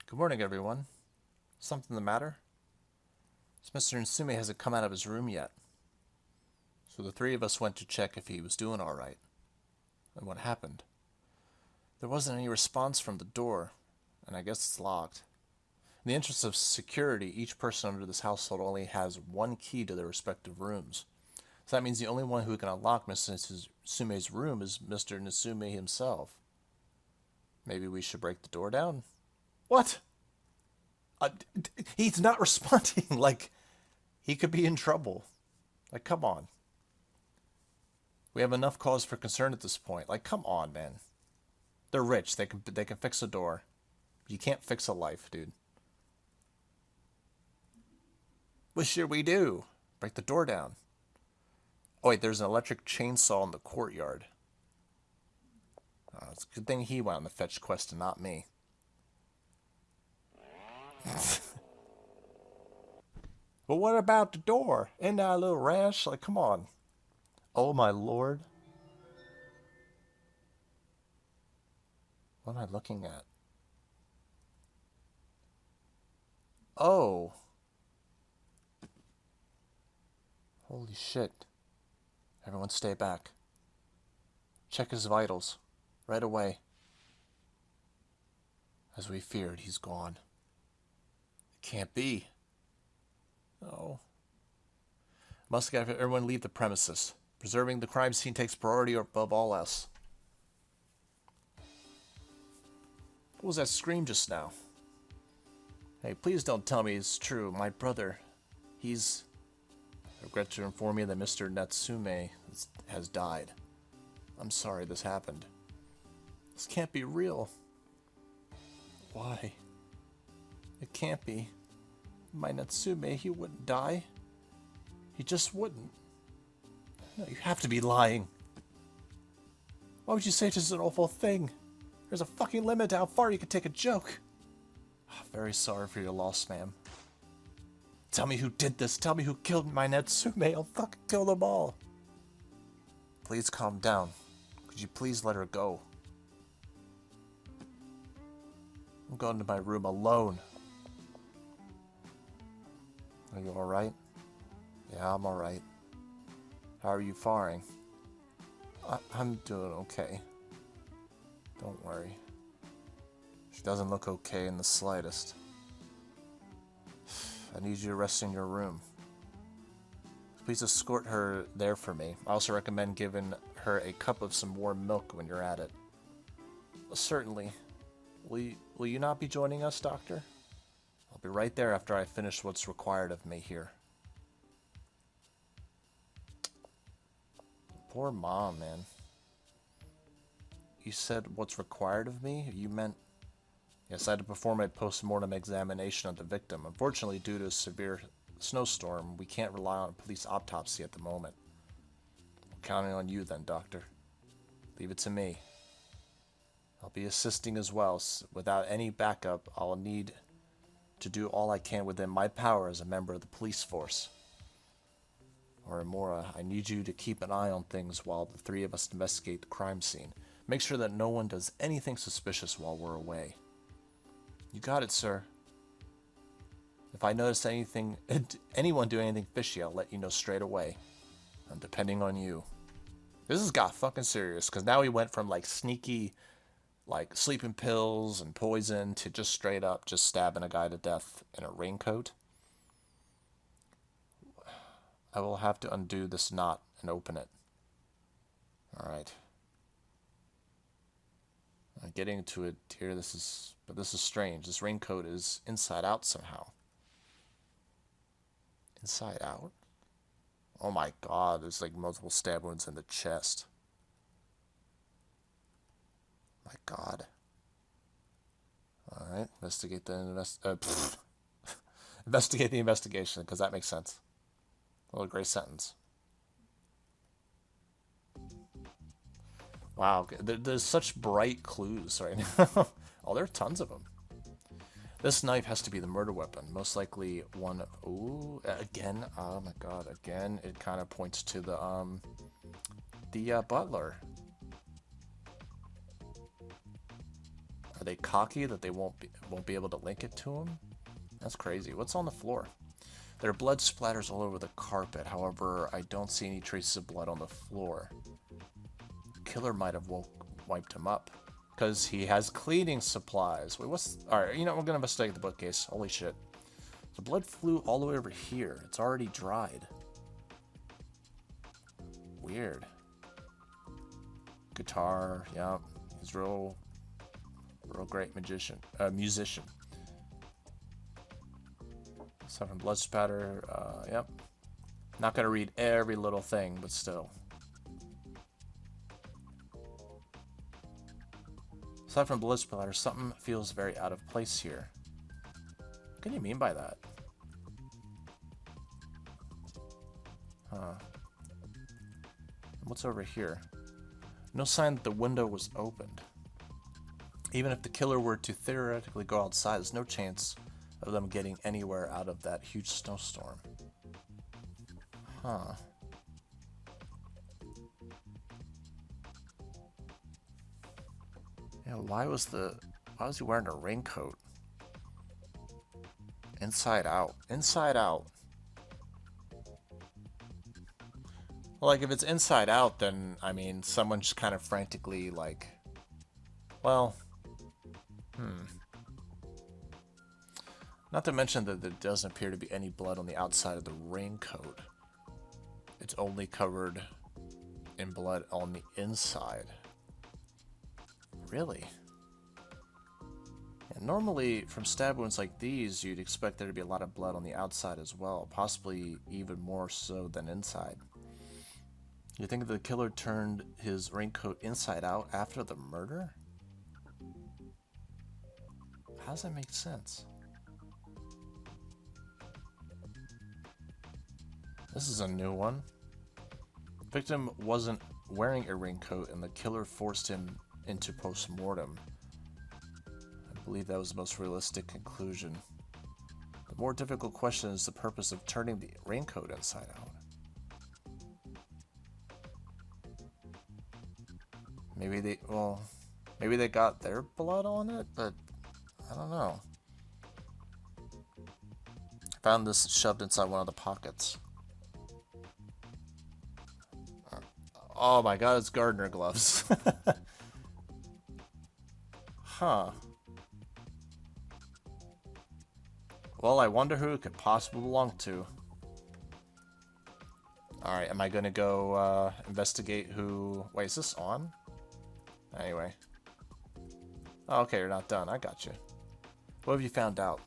Good morning, everyone. Something the matter? Mr. Nsume hasn't come out of his room yet. So the three of us went to check if he was doing all right. And what happened? There wasn't any response from the door, and I guess it's locked. In the interest of security, each person under this household only has one key to their respective rooms. So that means the only one who can unlock Mr. Nsume's room is Mr. Nsume himself. Maybe we should break the door down? What? He's not responding. Like, he could be in trouble. Like, come on. We have enough cause for concern at this point. Like, come on, man. They're rich. They can fix a door. You can't fix a life, dude. What should we do? Break the door down. Oh, wait, there's an electric chainsaw in the courtyard. It's a good thing he went on the fetch quest and not me. But what about the door? Isn't that a little rash? Like, come on. Oh, my lord. What am I looking at? Oh. Holy shit. Everyone stay back. Check his vitals. Right away. As we feared, he's gone. It can't be. Oh. Must have everyone leave the premises. Preserving the crime scene takes priority above all else. What was that scream just now? Hey, please don't tell me it's true. My brother, he's... I regret to inform you that Mr. Natsume has died. I'm sorry this happened. This can't be real. Why? It can't be. My Natsume, he wouldn't die. He just wouldn't. No, you have to be lying. Why would you say just an awful thing? There's a fucking limit to how far you can take a joke. Very sorry for your loss, ma'am. Tell me who did this. Tell me who killed my Natsume. I'll fucking kill them all. Please calm down. Could you please let her go? I'm going to my room alone. Are you alright? Yeah, I'm alright. How are you faring? I'm doing okay. Don't worry. She doesn't look okay in the slightest. I need you to rest in your room. Please escort her there for me. I also recommend giving her a cup of some warm milk when you're at it. Certainly. Will you not be joining us, Doctor? I'll be right there after I finish what's required of me here. Poor mom, man. You said what's required of me? You meant... Yes, I had to perform a post-mortem examination of the victim. Unfortunately, due to a severe snowstorm, we can't rely on a police autopsy at the moment. I'm counting on you then, Doctor. Leave it to me. I'll be assisting as well. Without any backup, I'll need to do all I can within my power as a member of the police force. Orimura, I need you to keep an eye on things while the three of us investigate the crime scene. Make sure that no one does anything suspicious while we're away. You got it, sir. If I notice anyone do anything fishy, I'll let you know straight away. I'm depending on you. This has got fucking serious, because now we went from, like, sneaky, like, sleeping pills and poison to just straight up just stabbing a guy to death in a raincoat. I will have to undo this knot and open it. Alright. Getting to it here, this is strange. This raincoat is inside out somehow. Inside out? Oh my god, there's like multiple stab wounds in the chest. My god. Alright, investigate the investigate the investigation, because that makes sense. A little gray sentence. Wow, there's such bright clues right now. Oh, there are tons of them. This knife has to be the murder weapon. Most likely one... Ooh, again. Oh my god, again. It kind of points to the butler. Are they cocky that they won't be able to link it to him? That's crazy. What's on the floor? There are blood splatters all over the carpet. However, I don't see any traces of blood on the floor. The killer might have wiped him up. Because he has cleaning supplies. Wait, what's... Alright, you know, we're going to investigate the bookcase. Holy shit. The blood flew all the way over here. It's already dried. Weird. Guitar, yeah. He's real great musician. Aside from blood spatter, yep. Not gonna read every little thing, but still. Aside from blood splatter, something feels very out of place here. What can you mean by that? Huh. What's over here? No sign that the window was opened. Even if the killer were to theoretically go outside, there's no chance of them getting anywhere out of that huge snowstorm. Huh. Yeah, why was he wearing a raincoat? Inside out. Inside out. Well, like, if it's inside out, then, I mean, someone just kind of frantically, like... Well... Not to mention that there doesn't appear to be any blood on the outside of the raincoat. It's only covered in blood on the inside. Really? And normally, from stab wounds like these, you'd expect there to be a lot of blood on the outside as well, possibly even more so than inside. You think the killer turned his raincoat inside out after the murder? How does that make sense? This is a new one. The victim wasn't wearing a raincoat and the killer forced him into post-mortem. I believe that was the most realistic conclusion. The more difficult question is the purpose of turning the raincoat inside out. Maybe they got their blood on it, but I don't know. I found this shoved inside one of the pockets. Oh my god, it's gardener gloves. Huh. Well, I wonder who it could possibly belong to. Alright, am I gonna go investigate who... Wait, is this on? Anyway. Oh, okay, you're not done. I got you. What have you found out?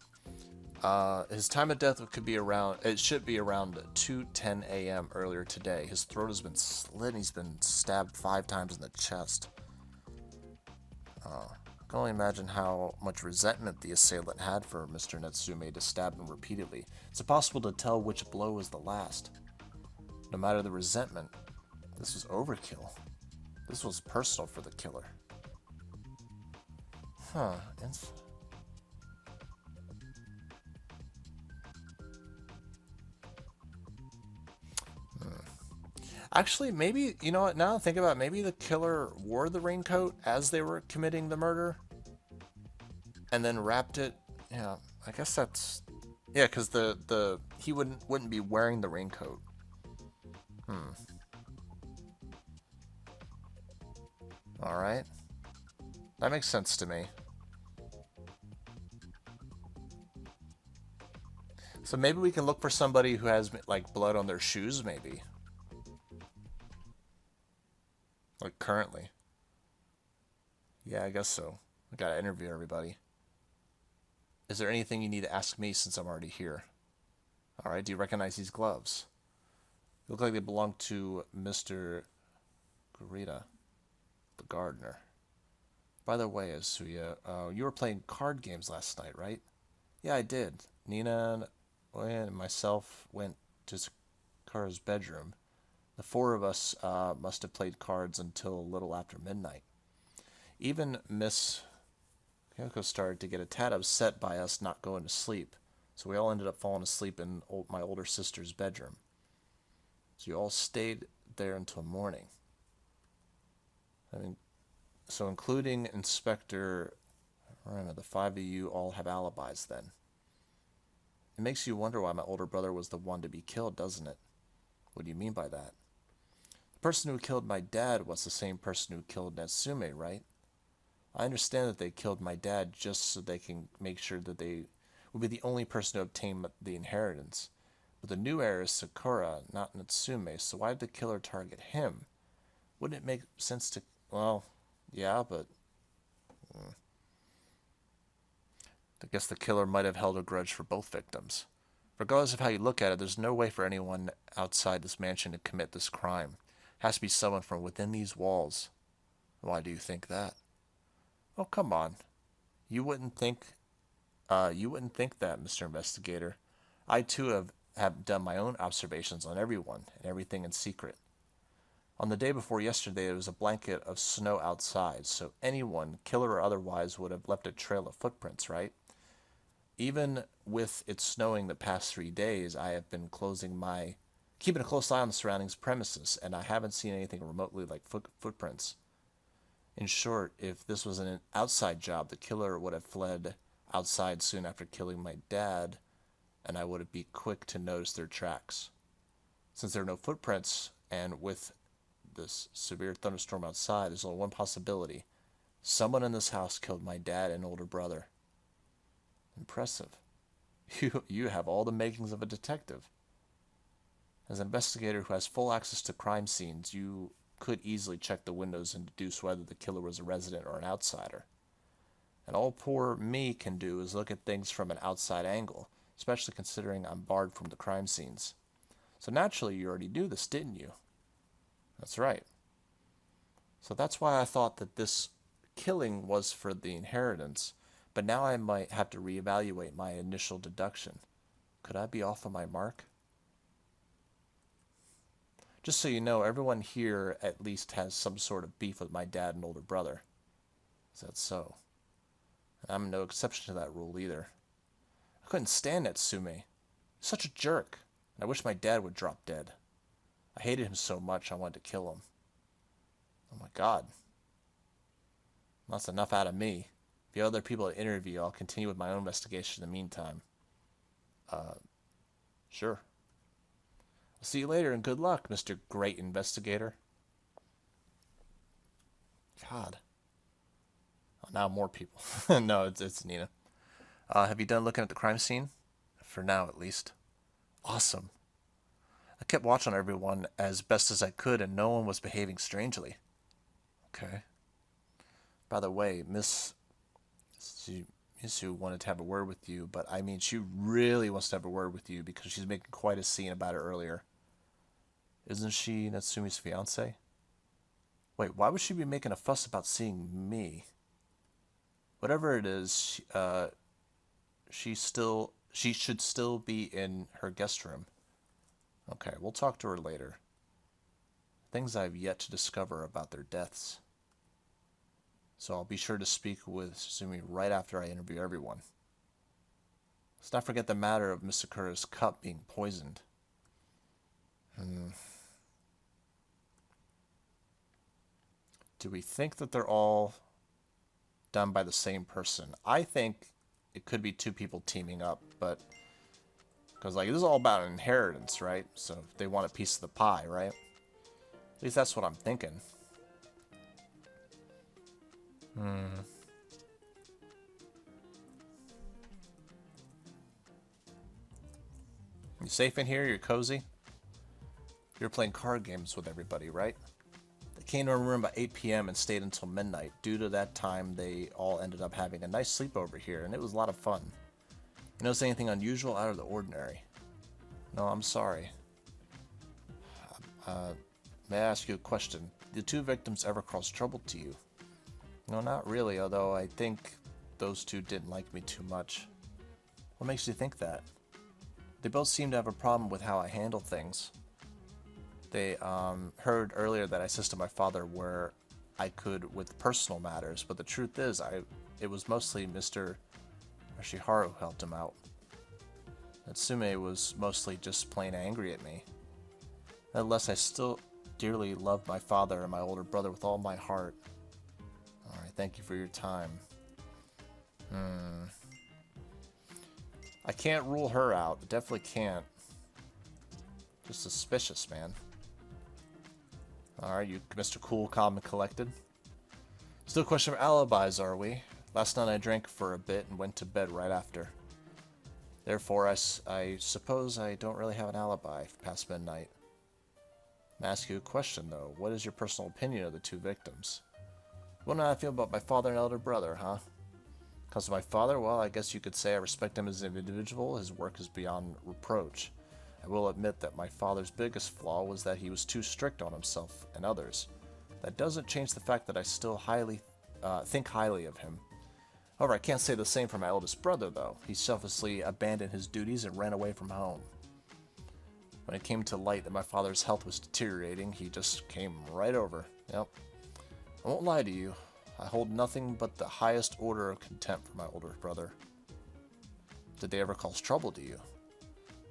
His time of death could be around... It should be around 2:10 a.m. earlier today. His throat has been slit and he's been stabbed 5 times in the chest. I can only imagine how much resentment the assailant had for Mr. Natsume to stab him repeatedly. It's impossible to tell which blow was the last. No matter the resentment, this was overkill. This was personal for the killer. Huh. Actually, maybe, you know what, now I think about it, maybe the killer wore the raincoat as they were committing the murder and then wrapped it. Yeah, I guess that's... Yeah, because he wouldn't be wearing the raincoat. Alright. That makes sense to me. So maybe we can look for somebody who has, like, blood on their shoes, maybe. Like, currently. Yeah, I guess so. I gotta interview everybody. Is there anything you need to ask me since I'm already here? Alright, do you recognize these gloves? They look like they belong to Mr. Gurita, the gardener. By the way, Asuya, you were playing card games last night, right? Yeah, I did. Nina and myself went to Sakura's bedroom. The 4 of us must have played cards until a little after midnight. Even Miss Kyoko started to get a tad upset by us not going to sleep, so we all ended up falling asleep in my older sister's bedroom. So you all stayed there until morning. I mean, so including Inspector Alright, the 5 of you all have alibis then. It makes you wonder why my older brother was the one to be killed, doesn't it? What do you mean by that? The person who killed my dad was the same person who killed Natsume, right? I understand that they killed my dad just so they can make sure that they would be the only person to obtain the inheritance. But the new heir is Sakura, not Natsume, so why did the killer target him? Wouldn't it make sense to... Well, yeah, but... I guess the killer might have held a grudge for both victims. Regardless of how you look at it, there's no way for anyone outside this mansion to commit this crime. It has to be someone from within these walls. Why do you think that? Oh, come on. You wouldn't think that, Mr. Investigator. I too have done my own observations on everyone and everything in secret. On the day before yesterday, there was a blanket of snow outside, so anyone, killer or otherwise, would have left a trail of footprints, right? Even with it snowing the past 3 days, I have been keeping a close eye on the surrounding premises, and I haven't seen anything remotely like footprints. In short, if this was an outside job, the killer would have fled outside soon after killing my dad, and I would be quick to notice their tracks. Since there are no footprints, and with this severe thunderstorm outside, there's only one possibility. Someone in this house killed my dad and older brother. Impressive. You have all the makings of a detective. As an investigator who has full access to crime scenes, you could easily check the windows and deduce whether the killer was a resident or an outsider. And all poor me can do is look at things from an outside angle, especially considering I'm barred from the crime scenes. So naturally you already knew this, didn't you? That's right. So that's why I thought that this killing was for the inheritance, but now I might have to reevaluate my initial deduction. Could I be off on my mark? Just so you know, everyone here at least has some sort of beef with my dad and older brother. Is that so? And I'm no exception to that rule either. I couldn't stand Natsume. Such a jerk. And I wish my dad would drop dead. I hated him so much I wanted to kill him. Oh my god. That's enough out of me. If you have other people to interview, I'll continue with my own investigation in the meantime. Sure. I'll see you later and good luck, Mr. Great Investigator. God. Oh, now more people. No, it's Nina. Have you done looking at the crime scene? For now, at least. Awesome. I kept watch on everyone as best as I could, and no one was behaving strangely. Okay. By the way, Miss Misu wanted to have a word with you, but I mean, she really wants to have a word with you because she's making quite a scene about it earlier. Isn't she Natsume's fiance? Wait, why would she be making a fuss about seeing me? Whatever it is, she should still be in her guest room. Okay, we'll talk to her later. Things I've yet to discover about their deaths. So I'll be sure to speak with Suzumi right after I interview everyone. Let's not forget the matter of Miss Sakura's cup being poisoned. Do we think that they're all done by the same person? I think it could be two people teaming up, but... Because, like, this is all about an inheritance, right? So they want a piece of the pie, right? At least that's what I'm thinking. You safe in here? You're cozy? You're playing card games with everybody, right? They came to our room about 8 p.m. and stayed until midnight. Due to that time, they all ended up having a nice sleepover here, and it was a lot of fun. You notice anything unusual out of the ordinary? No, I'm sorry. May I ask you a question? Did the two victims ever cause trouble to you? No, not really, although I think those two didn't like me too much. What makes you think that? They both seem to have a problem with how I handle things. They heard earlier that I assisted my father where I could with personal matters, but the truth is, it was mostly Mr. Ashiharu who helped him out. Natsume was mostly just plain angry at me. Nevertheless, I still dearly love my father and my older brother with all my heart. Alright, thank you for your time. I can't rule her out. Definitely can't. Just suspicious, man. Alright, you Mr. Cool, Calm, and Collected. Still a question of alibis, are we? Last night I drank for a bit and went to bed right after. Therefore, I suppose I don't really have an alibi past midnight. I'm gonna ask you a question, though. What is your personal opinion of the two victims? What do I feel about my father and elder brother, huh? Comes to my father, well, I guess you could say I respect him as an individual. His work is beyond reproach. I will admit that my father's biggest flaw was that he was too strict on himself and others. That doesn't change the fact that I still think highly of him. However, I can't say the same for my eldest brother, though. He selflessly abandoned his duties and ran away from home. When it came to light that my father's health was deteriorating, he just came right over. Yep. I won't lie to you. I hold nothing but the highest order of contempt for my older brother. Did they ever cause trouble to you?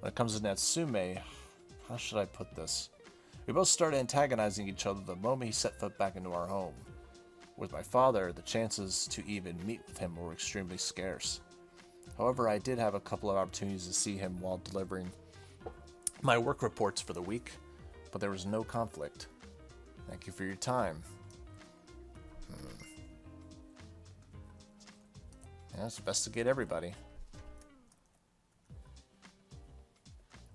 When it comes to Natsume, how should I put this? We both started antagonizing each other the moment he set foot back into our home. With my father, the chances to even meet with him were extremely scarce. However, I did have a couple of opportunities to see him while delivering my work reports for the week, but there was no conflict. Thank you for your time. Yeah, let's investigate everybody.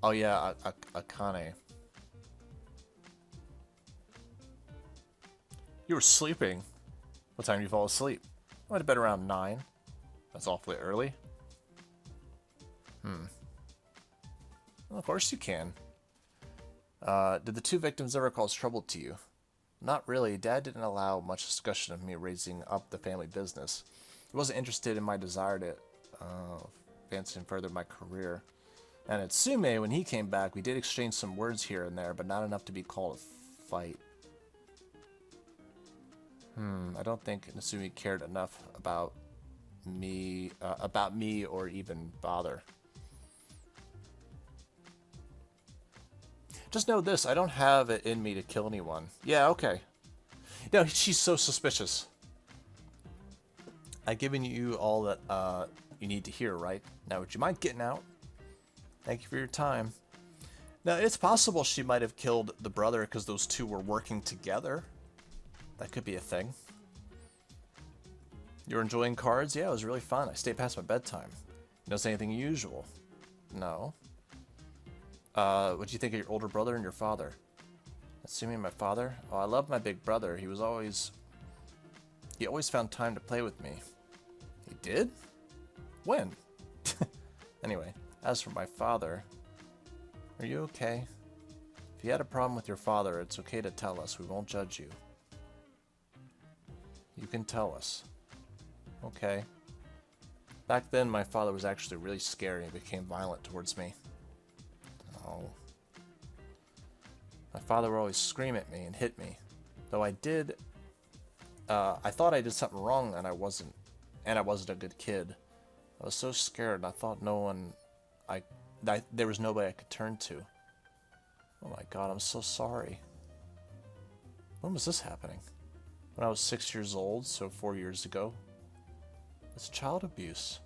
Oh yeah, Caine. You were sleeping. What time did you fall asleep? I went to bed around 9. That's awfully early. Well, of course you can. Did the two victims ever cause trouble to you? Not really. Dad didn't allow much discussion of me raising up the family business. He wasn't interested in my desire to advance and further my career. And at Sume, when he came back, we did exchange some words here and there, but not enough to be called a fight. I don't think Natsume cared enough about me or even bother. Just know this, I don't have it in me to kill anyone. Yeah, okay. No, she's so suspicious. I've given you all that you need to hear, right? Now, would you mind getting out? Thank you for your time. Now, it's possible she might have killed the brother because those two were working together. That could be a thing. You're enjoying cards? Yeah, it was really fun. I stayed past my bedtime. You notice anything unusual? No. What do you think of your older brother and your father? Assuming my father? Oh, I love my big brother. He always found time to play with me. He did? When? Anyway, as for my father, are you okay? If you had a problem with your father, it's okay to tell us. We won't judge you. You can tell us. Okay. Back then, my father was actually really scary and became violent towards me. Oh. My father would always scream at me and hit me. Though I thought I did something wrong and I wasn't a good kid. I was so scared and I thought there was nobody I could turn to. Oh my god, I'm so sorry. When was this happening? When I was 6 years old, so 4 years ago. It's child abuse.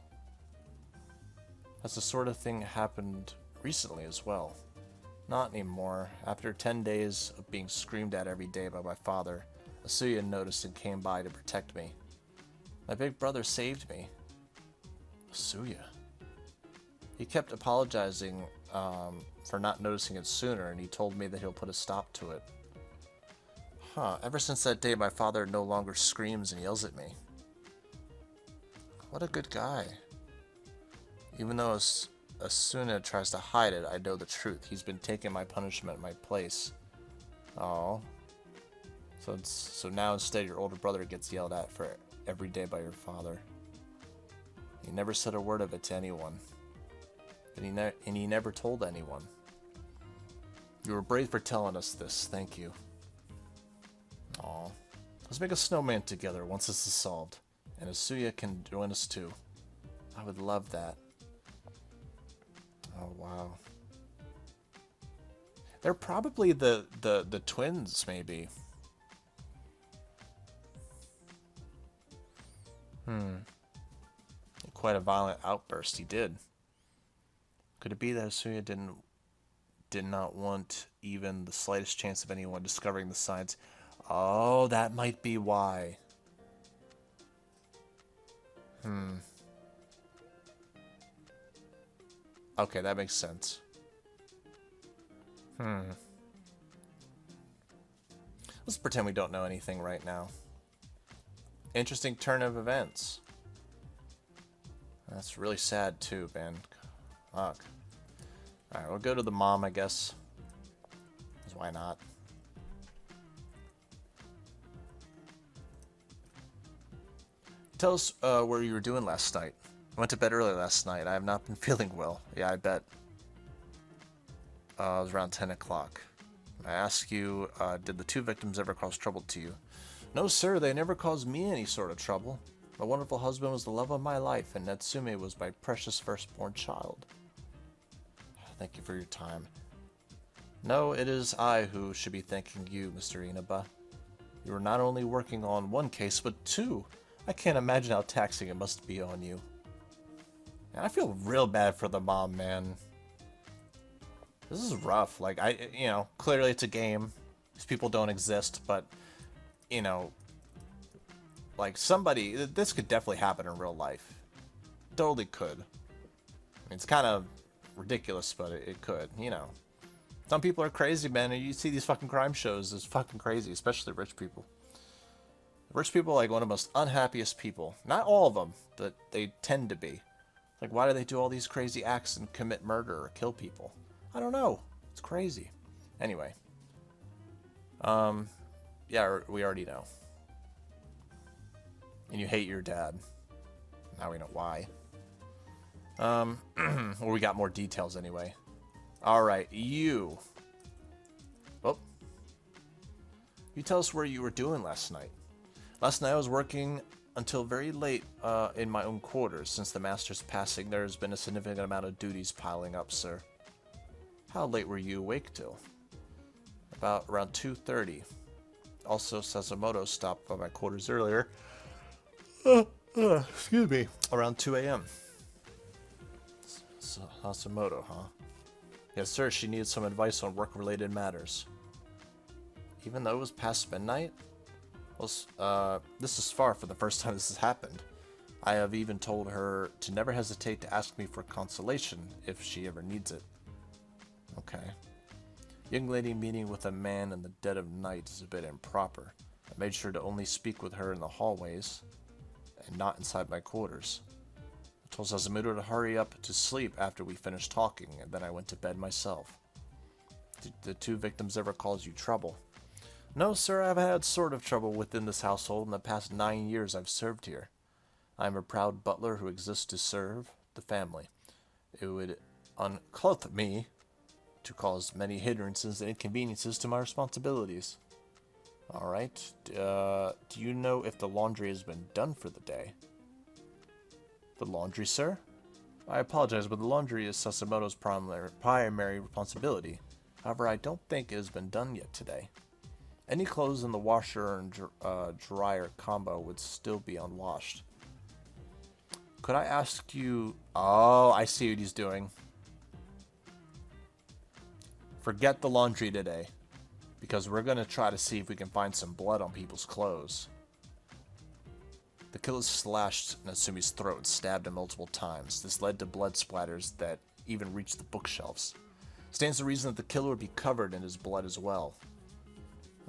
That's the sort of thing that happened recently as well. Not anymore. After 10 days of being screamed at every day by my father, Asuya noticed and came by to protect me. My big brother saved me. Asuya? He kept apologizing for not noticing it sooner, and he told me that he'll put a stop to it. Huh, ever since that day, my father no longer screams and yells at me. What a good guy. Even though Asuna tries to hide it, I know the truth. He's been taking my punishment in my place. Oh. So now instead your older brother gets yelled at for every day by your father. He never said a word of it to anyone. And he never told anyone. You were brave for telling us this. Thank you. Aw. Let's make a snowman together once this is solved. And Asuya can join us too. I would love that. Oh, wow. They're probably the twins, maybe. quite a violent outburst. He did. Could it be that Asuya did not want even the slightest chance of anyone discovering the signs? Oh, that might be why. Okay, that makes sense. Let's pretend we don't know anything right now. Interesting turn of events. That's really sad too, man. Fuck. Alright, we'll go to the mom, I guess. 'Cause why not? Tell us where you were doing last night. I went to bed early last night. I have not been feeling well. Yeah, I bet. It was around 10 o'clock. I asked you, did the two victims ever cause trouble to you? No, sir, they never caused me any sort of trouble. My wonderful husband was the love of my life, and Natsume was my precious firstborn child. Thank you for your time. No, it is I who should be thanking you, Mr. Inaba. You were not only working on one case, but two. I can't imagine how taxing it must be on you. And I feel real bad for the mom, man. This is rough. Like, clearly it's a game. These people don't exist, but, like this could definitely happen in real life. Totally could. I mean, it's kind of ridiculous, but it could, Some people are crazy, man, and you see these fucking crime shows, it's fucking crazy, especially rich people. Rich people are like one of the most unhappiest people. Not all of them, but they tend to be. Like, why do they do all these crazy acts and commit murder or kill people? I don't know. It's crazy. Anyway. Yeah, we already know. And you hate your dad. Now we know why. Or we got more details anyway. Alright, you. Oh. You tell us where you were doing last night. Last night I was working until very late in my own quarters. Since the master's passing, there has been a significant amount of duties piling up, sir. How late were you awake till? About around 2:30. Also, Sasimoto stopped by my quarters earlier. Excuse me. Around 2 a.m. Sasimoto, huh? Yes, sir. She needed some advice on work-related matters. Even though it was past midnight? Well, this is far from the first time this has happened. I have even told her to never hesitate to ask me for consolation if she ever needs it. Okay. Young lady meeting with a man in the dead of night is a bit improper. I made sure to only speak with her in the hallways and not inside my quarters. I told Sasimoto to hurry up to sleep after we finished talking, and then I went to bed myself. Did the two victims ever cause you trouble? No, sir, I've had sort of trouble within this household in the past 9 years I've served here. I am a proud butler who exists to serve the family. It would unclothe me to cause many hindrances and inconveniences to my responsibilities. Alright, do you know if the laundry has been done for the day? The laundry, sir? I apologize, but the laundry is Sasimoto's primary responsibility. However, I don't think it has been done yet today. Any clothes in the washer and dryer combo would still be unwashed. Could I ask you... Oh, I see what he's doing. Forget the laundry today, because we're going to try to see if we can find some blood on people's clothes. The killer slashed Natsume's throat and stabbed him multiple times. This led to blood splatters that even reached the bookshelves. Stands to reason that the killer would be covered in his blood as well.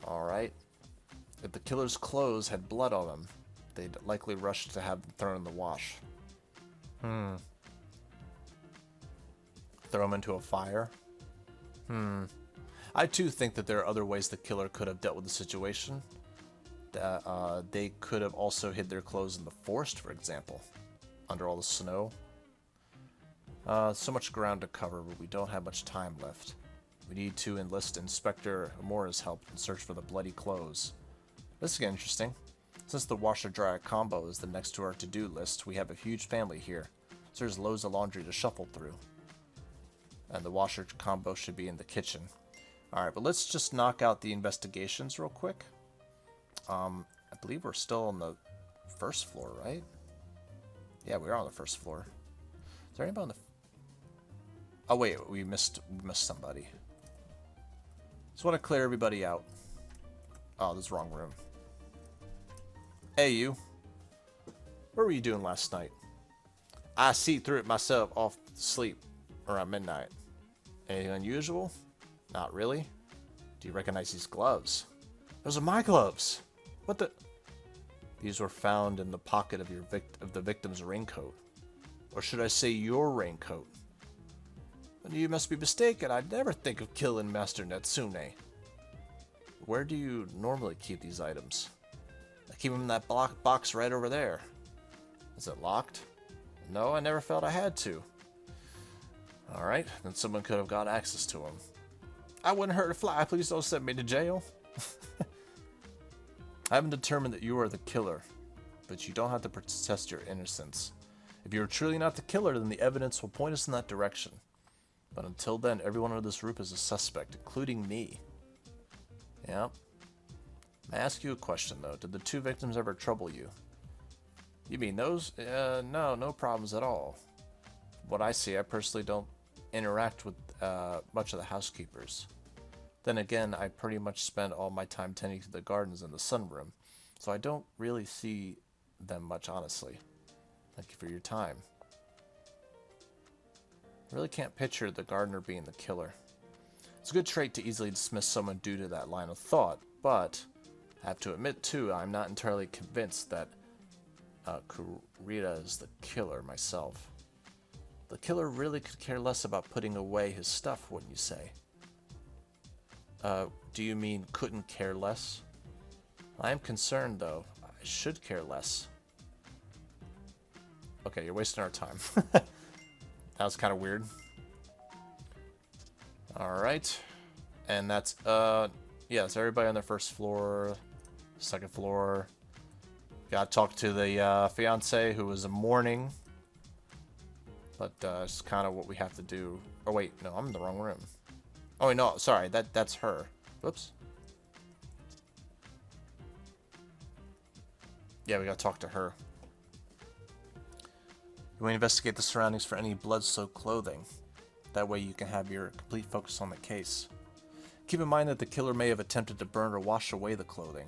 Alright. If the killer's clothes had blood on them, they'd likely rush to have them thrown in the wash. Throw them into a fire? I too think that there are other ways the killer could have dealt with the situation. They could have also hid their clothes in the forest, for example, under all the snow. So much ground to cover, but we don't have much time left. We need to enlist Inspector Amura's help and search for the bloody clothes. This is getting interesting. Since the washer-dryer combo is the next to our to-do list, we have a huge family here, so there's loads of laundry to shuffle through. And the washer combo should be in the kitchen. Alright, but let's just knock out the investigations real quick. I believe we're still on the first floor, right? Yeah, we are on the first floor. Is there anybody on the... Oh, wait, we missed somebody. Just want to clear everybody out. Oh, this is the wrong room. Hey, you. What were you doing last night? I see through it myself off to sleep around midnight. Anything unusual? Not really. Do you recognize these gloves? Those are my gloves. What the... These were found in the pocket of the victim's raincoat. Or should I say your raincoat? You must be mistaken. I'd never think of killing Master Natsume. Where do you normally keep these items? I keep them in that box right over there. Is it locked? No, I never felt I had to. Alright, then someone could have got access to them. I wouldn't hurt a fly. Please don't send me to jail. I haven't determined that you are the killer, but you don't have to protest your innocence. If you are truly not the killer, then the evidence will point us in that direction. But until then, everyone under this roof is a suspect, including me. Yep. I ask you a question, though. Did the two victims ever trouble you? You mean those? No problems at all. What I see, I personally don't interact with much of the housekeepers. Then again, I pretty much spend all my time tending to the gardens and the sunroom, so I don't really see them much, honestly. Thank you for your time. I really can't picture the gardener being the killer. It's a good trait to easily dismiss someone due to that line of thought, but I have to admit, too, I'm not entirely convinced that Kurita is the killer myself. The killer really could care less about putting away his stuff, wouldn't you say? Do you mean couldn't care less? I am concerned, though. I should care less. Okay, you're wasting our time. That was kind of weird. Alright. And that's, yeah, it's everybody on the first floor, second floor. Gotta talk to the fiance who was mourning. But it's kind of what we have to do. Oh, wait, no, I'm in the wrong room. Oh, wait, no, sorry, that's her. Whoops. Yeah, we gotta talk to her. You want to investigate the surroundings for any blood-soaked clothing. That way you can have your complete focus on the case. Keep in mind that the killer may have attempted to burn or wash away the clothing.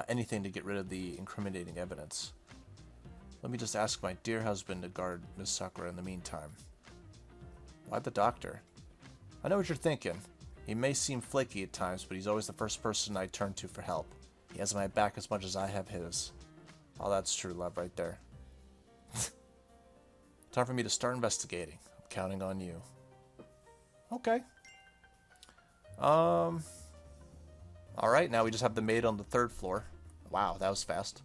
Anything to get rid of the incriminating evidence. Let me just ask my dear husband to guard Miss Sakura in the meantime. Why the doctor? I know what you're thinking. He may seem flaky at times, but he's always the first person I turn to for help. He has my back as much as I have his. Oh, that's true love right there. Time for me to start investigating. I'm counting on you. Okay. Alright, now we just have the maid on the third floor. Wow, that was fast.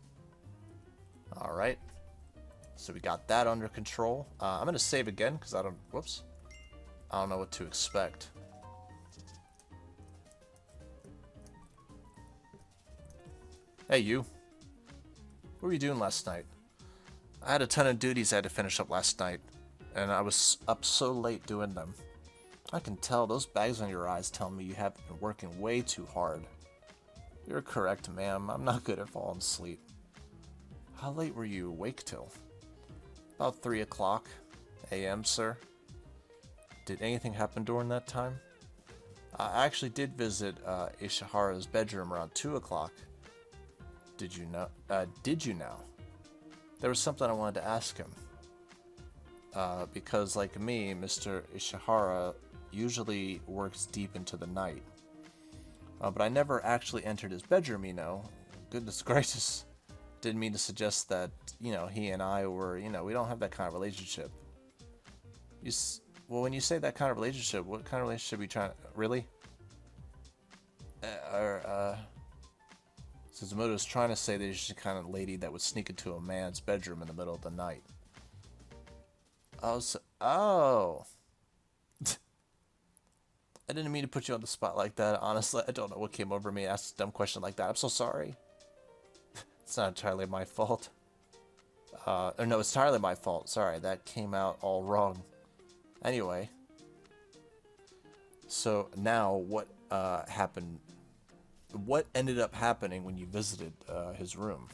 Alright. So we got that under control. I'm gonna save again, because I don't... Whoops. I don't know what to expect. Hey, you. What were you doing last night? I had a ton of duties I had to finish up last night, and I was up so late doing them. I can tell. Those bags on your eyes tell me you have been working way too hard. You're correct, ma'am. I'm not good at falling asleep. How late were you awake till? About 3 o'clock a.m., sir. Did anything happen during that time? I actually did visit Ishihara's bedroom around 2 o'clock. Did you know? There was something I wanted to ask him. Because, like me, Mr. Ishihara usually works deep into the night. But I never actually entered his bedroom, you know. Goodness gracious. Didn't mean to suggest that, you know, he and I were, you know, we don't have that kind of relationship. Well, when you say that kind of relationship, what kind of relationship are you trying to... Really? Suzumoto's trying to say that she's the kind of lady that would sneak into a man's bedroom in the middle of the night. Oh. I didn't mean to put you on the spot like that. Honestly, I don't know what came over me. Asked a dumb question like that. I'm so sorry. It's not entirely my fault. Or no, it's entirely my fault. Sorry, that came out all wrong. Anyway. So now what happened? What ended up happening when you visited his room?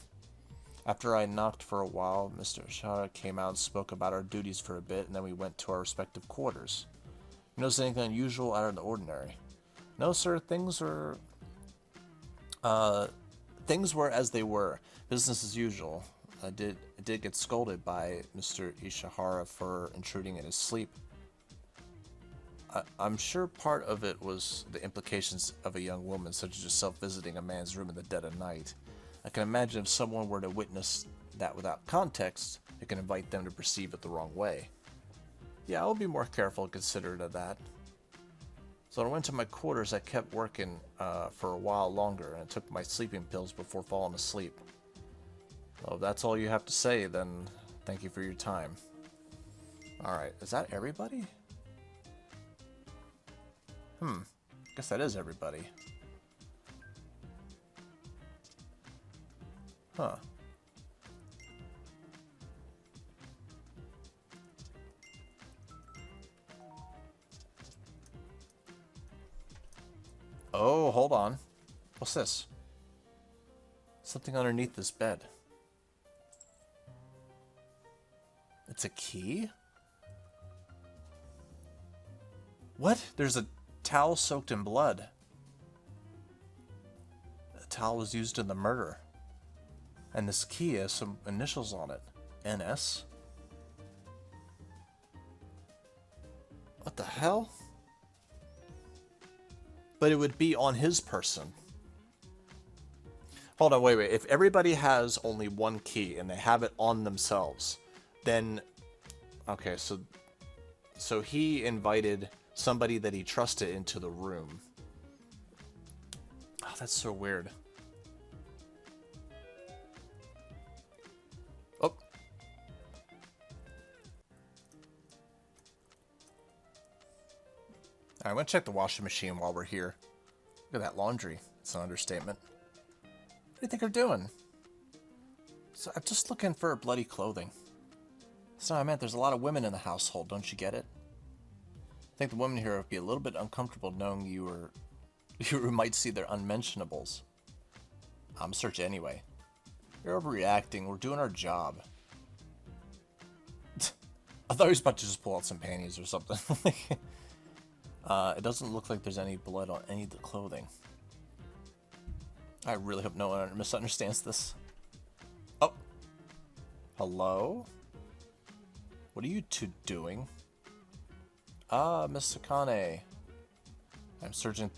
After I knocked for a while, Mr. Ishihara came out and spoke about our duties for a bit, and then we went to our respective quarters. You notice anything unusual out of the ordinary? No, sir. Things were as they were. Business as usual. I did get scolded by Mr. Ishihara for intruding in his sleep. I'm sure part of it was the implications of a young woman such as yourself visiting a man's room in the dead of night. I can imagine if someone were to witness that without context, it can invite them to perceive it the wrong way. Yeah, I'll be more careful and considerate of that. So when I went to my quarters, I kept working for a while longer, and I took my sleeping pills before falling asleep. Well, if that's all you have to say, then thank you for your time. Alright, is that everybody? Guess that is everybody. Huh. Oh, hold on. What's this? Something underneath this bed. It's a key? What? There's a towel soaked in blood. The towel was used in the murder. And this key has some initials on it. NS? What the hell? But it would be on his person. Hold on, wait. If everybody has only one key and they have it on themselves, then... Okay, so he invited somebody that he trusted into the room. Oh, that's so weird. Oh. I'm gonna check the washing machine while we're here. Look at that laundry. It's an understatement. What do you think they're doing? So I'm just looking for bloody clothing. So I meant there's a lot of women in the household, don't you get it? I think the women here would be a little bit uncomfortable knowing you might see their unmentionables. I'm searching anyway. You're overreacting. We're doing our job. I thought he was about to just pull out some panties or something. It doesn't look like there's any blood on any of the clothing. I really hope no one misunderstands this. Oh. Hello? What are you two doing? Ah, Miss Caine. I'm searching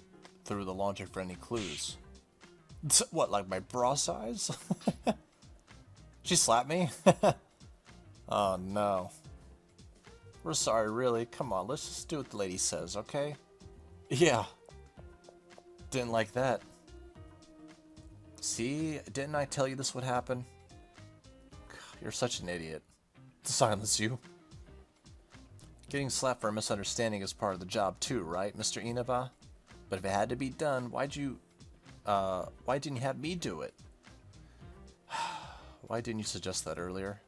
through the laundry for any clues. What, like my bra size? She slapped me? Oh, no. We're sorry, really. Come on, let's just do what the lady says, okay? Yeah. Didn't like that. See? Didn't I tell you this would happen? God, you're such an idiot. To silence you. Getting slapped for a misunderstanding is part of the job too, right, Mr. Inaba? But if it had to be done, why didn't you have me do it? Why didn't you suggest that earlier?